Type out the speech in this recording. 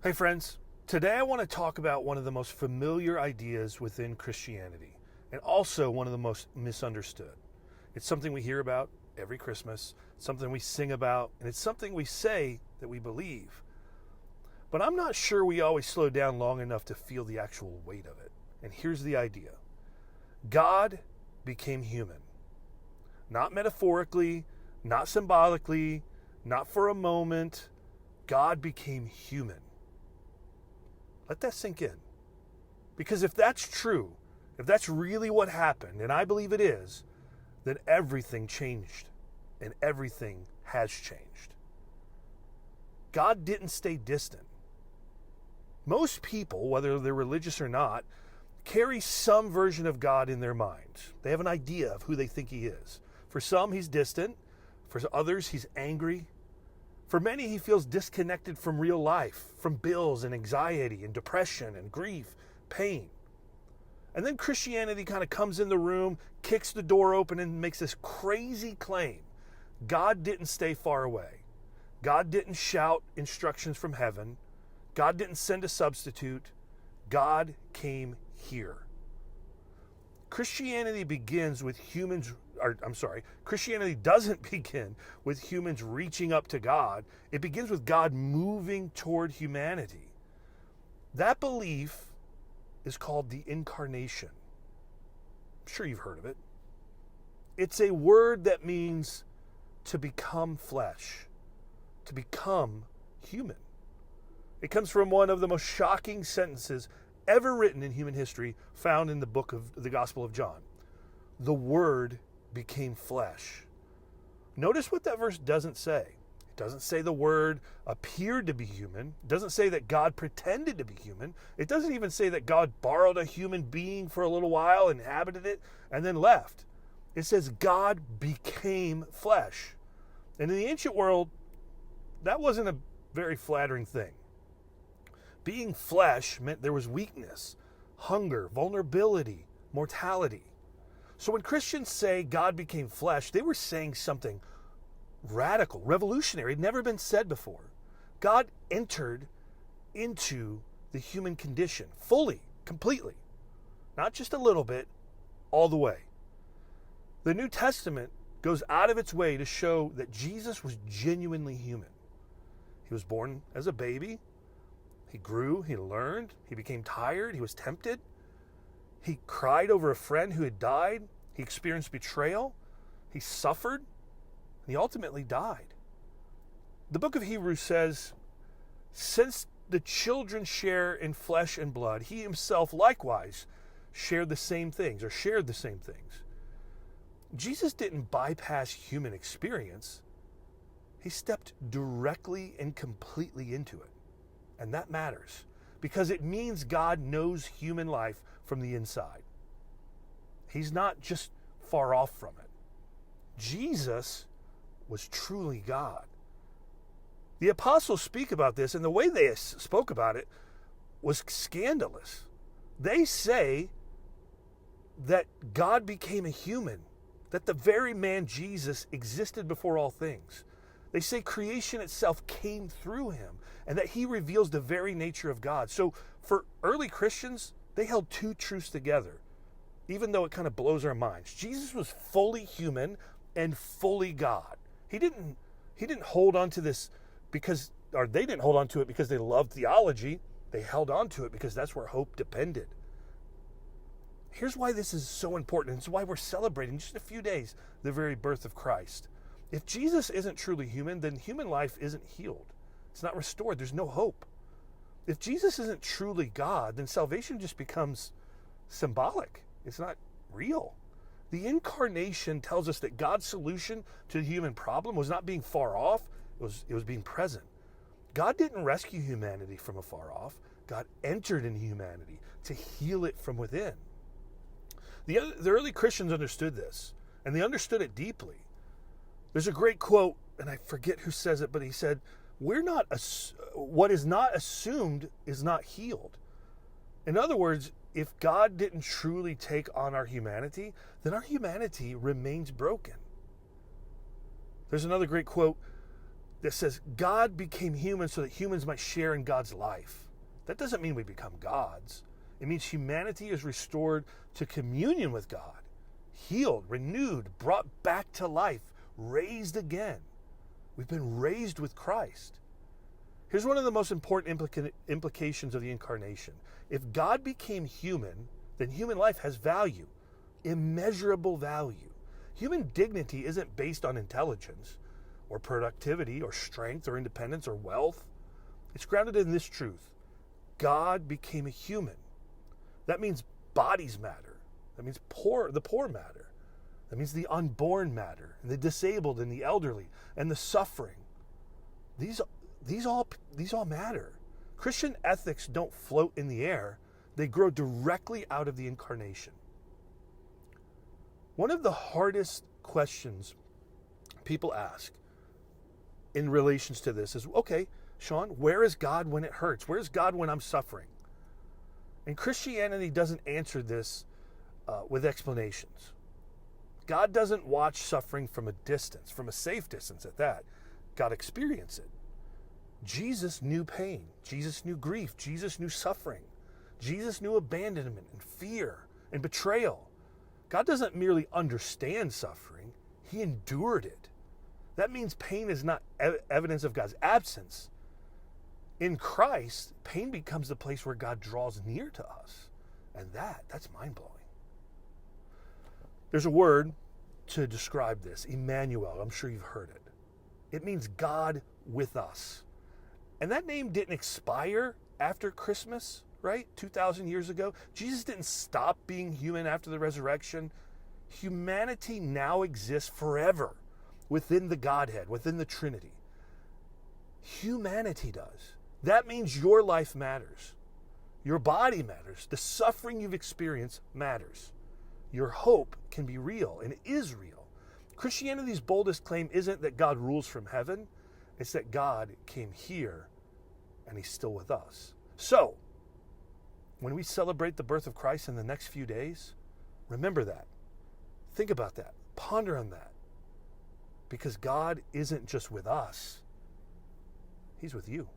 Hey, friends. Today I want to talk about one of the most familiar ideas within Christianity and also one of the most misunderstood. It's something we hear about every Christmas, something we sing about, and it's something we say that we believe. But I'm not sure we always slow down long enough to feel the actual weight of it. And here's the idea: God became human. Not metaphorically, not symbolically, not for a moment. God became human. Let that sink in. Because if that's true, if that's really what happened, and I believe it is, then everything changed and everything has changed. God didn't stay distant. Most people, whether they're religious or not, carry some version of God in their minds. They have an idea of who they think he is. For some, he's distant. For others, he's angry. For many, he feels disconnected from real life, from bills and anxiety and depression and grief, pain. And then Christianity kind of comes in the room, kicks the door open, and makes this crazy claim: God didn't stay far away. God didn't shout instructions from heaven. God didn't send a substitute. God came here. Christianity doesn't begin with humans reaching up to God. It begins with God moving toward humanity. That belief is called the Incarnation. I'm sure you've heard of it. It's a word that means to become flesh, to become human. It comes from one of the most shocking sentences ever written in human history, found in the book of the Gospel of John. The Word became flesh. Notice what that verse doesn't say. It doesn't say the Word appeared to be human. It doesn't say that God pretended to be human. It doesn't even say that God borrowed a human being for a little while, inhabited it, and then left. It says God became flesh. And in the ancient world, that wasn't a very flattering thing. Being flesh meant there was weakness, hunger, vulnerability, mortality. So when Christians say God became flesh, they were saying something radical, revolutionary. It had never been said before. God entered into the human condition fully, completely. Not just a little bit, all the way. The New Testament goes out of its way to show that Jesus was genuinely human. He was born as a baby. He grew, he learned, he became tired, he was tempted. He cried over a friend who had died. He experienced betrayal. He suffered. And he ultimately died. The book of Hebrews says, since the children share in flesh and blood, he himself likewise shared the same things. Jesus didn't bypass human experience. He stepped directly and completely into it. And that matters because it means God knows human life from the inside. He's not just far off from it. Jesus was truly God. The apostles speak about this, and the way they spoke about it was scandalous. They say that God became a human, that the very man Jesus existed before all things. They say creation itself came through him, and that he reveals the very nature of God. So for early Christians, they held two truths together, even though it kind of blows our minds. Jesus was fully human and fully God. He didn't hold on to this they didn't hold on to it because they loved theology. They held on to it because that's where hope depended. Here's why this is so important. It's why we're celebrating in just a few days the very birth of Christ. If Jesus isn't truly human, then human life isn't healed. It's not restored. There's no hope. If Jesus isn't truly God, then salvation just becomes symbolic. It's not real. The Incarnation tells us that God's solution to the human problem was not being far off, it was being present. God didn't rescue humanity from afar off. God entered into humanity to heal it from within. The early Christians understood this, and they understood it deeply. There's a great quote, and I forget who says it, but he said, what is not assumed is not healed. In other words, if God didn't truly take on our humanity, then our humanity remains broken. There's another great quote: that says God became human so that humans might share in God's life. That doesn't mean we become gods. It means humanity is restored to communion with God, healed, renewed, brought back to life, raised again. We've been raised with Christ. Here's one of the most important implications of the Incarnation. If God became human, then human life has value, immeasurable value. Human dignity isn't based on intelligence or productivity or strength or independence or wealth. It's grounded in this truth. God became a human. That means bodies matter. That means the poor matter. That means the unborn matter, and the disabled and the elderly and the suffering. These all matter. Christian ethics don't float in the air. They grow directly out of the Incarnation. One of the hardest questions people ask in relations to this is, okay, Sean, where is God when it hurts? Where is God when I'm suffering? And Christianity doesn't answer this with explanations. God doesn't watch suffering from a distance, from a safe distance at that. God experienced it. Jesus knew pain. Jesus knew grief. Jesus knew suffering. Jesus knew abandonment and fear and betrayal. God doesn't merely understand suffering. He endured it. That means pain is not evidence of God's absence. In Christ, pain becomes the place where God draws near to us. And that's mind-blowing. There's a word to describe this, Emmanuel. I'm sure you've heard it. It means God with us. And that name didn't expire after Christmas, right? 2,000 years ago. Jesus didn't stop being human after the resurrection. Humanity now exists forever within the Godhead, within the Trinity. Humanity does. That means your life matters. Your body matters. The suffering you've experienced matters. Your hope can be real, and it is real. Christianity's boldest claim isn't that God rules from heaven. It's that God came here, and he's still with us. So, when we celebrate the birth of Christ in the next few days, remember that. Think about that. Ponder on that. Because God isn't just with us. He's with you.